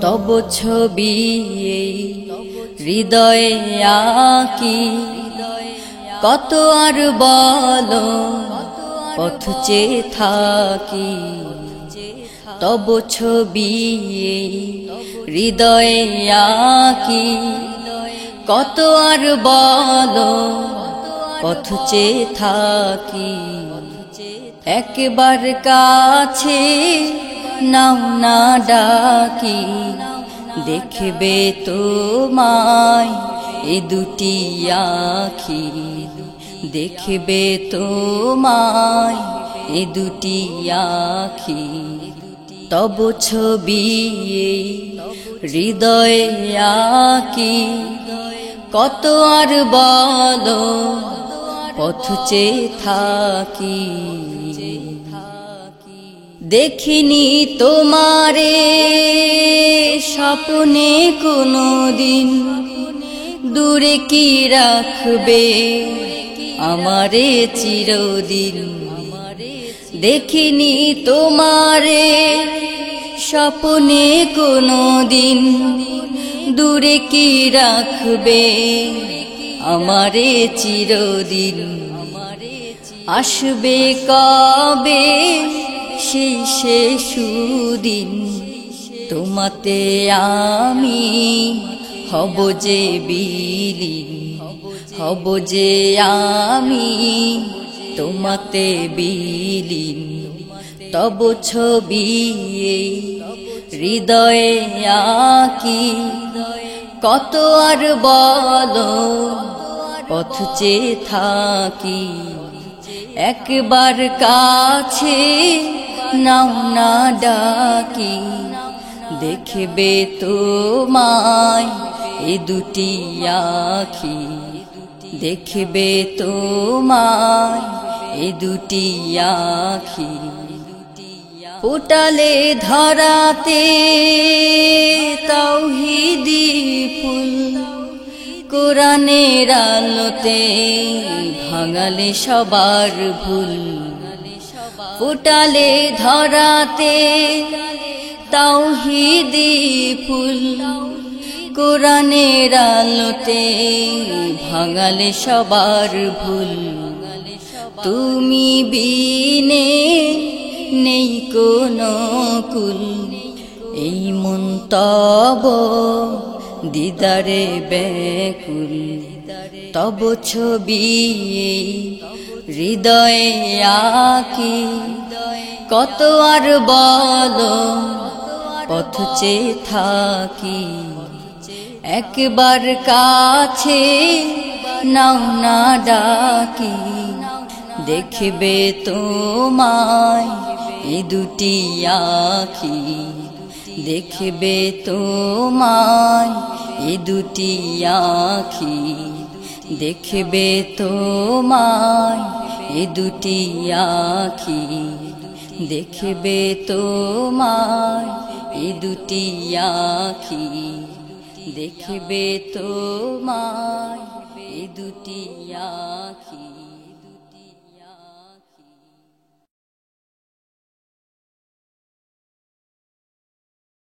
তব ছবি এই হৃদয়ে আঁকি, কত আর বলো পথ চেয়ে থাকি। তব ছবি এই হৃদয়ে আঁকি, কত আর বলো পথ চেয়ে থাকি। একবার কাছে নাও না ডাকি, দেখবে তোমায় এ দুটি আঁখি, দেখবে তোমায় এ দুটি আঁখি। তব ছবি এই হৃদয়ে আঁকি, কত আর বলো পথ চেয়ে থাকি। দেখিনি তোমারে স্বপ্নে কোনোদিন, দূরে কি রাখবে আমারে চিরদিন। দেখিনি তোমারে স্বপ্নে কোনোদিন, দূরে কি রাখবে আমারে চিরদিন। আসবে কবে সেই শেষ দিন, তোমাতে আমি হব যে বিলীন, হব যে আমি তোমাতে বিলীন। তব ছবি এই হৃদয়ে আঁকি, কত আর বলো পথ চেয়ে থাকি। একবার কাছে নাও না ডাকি, দেখবে তোমায় এ দুটি আঁখি, দেখবে তোমায় এ দুটি আঁখি। ফোটালে ধরাতে তাওহীদি ফুল, কোরআনের আলোতে ভাঙালে সবার ভুল। ফোটালে ধরাতে তাওহীদি ফুল, কোরআনের আলোতে ভাঙালে সবার ভুল। তুমি বিনে নেই কোনো কুল, এই মন তব দিদারে ব্যাকুল। তব ছবি হৃদয়ে আঁকি, কত আর বলো পথ চেয়ে থাকি। একবার কাছে নাও না ডাকি, দেখবে তোমায় এ দুটি আঁখি, দেখবে তোমায় এ দুটি আঁখি, দেখবে তোমায় এ দুটি আঁখি, দেখবে তোমায় এ দুটি আঁখি, দেখবে তোমায় এ দুটি আঁখি।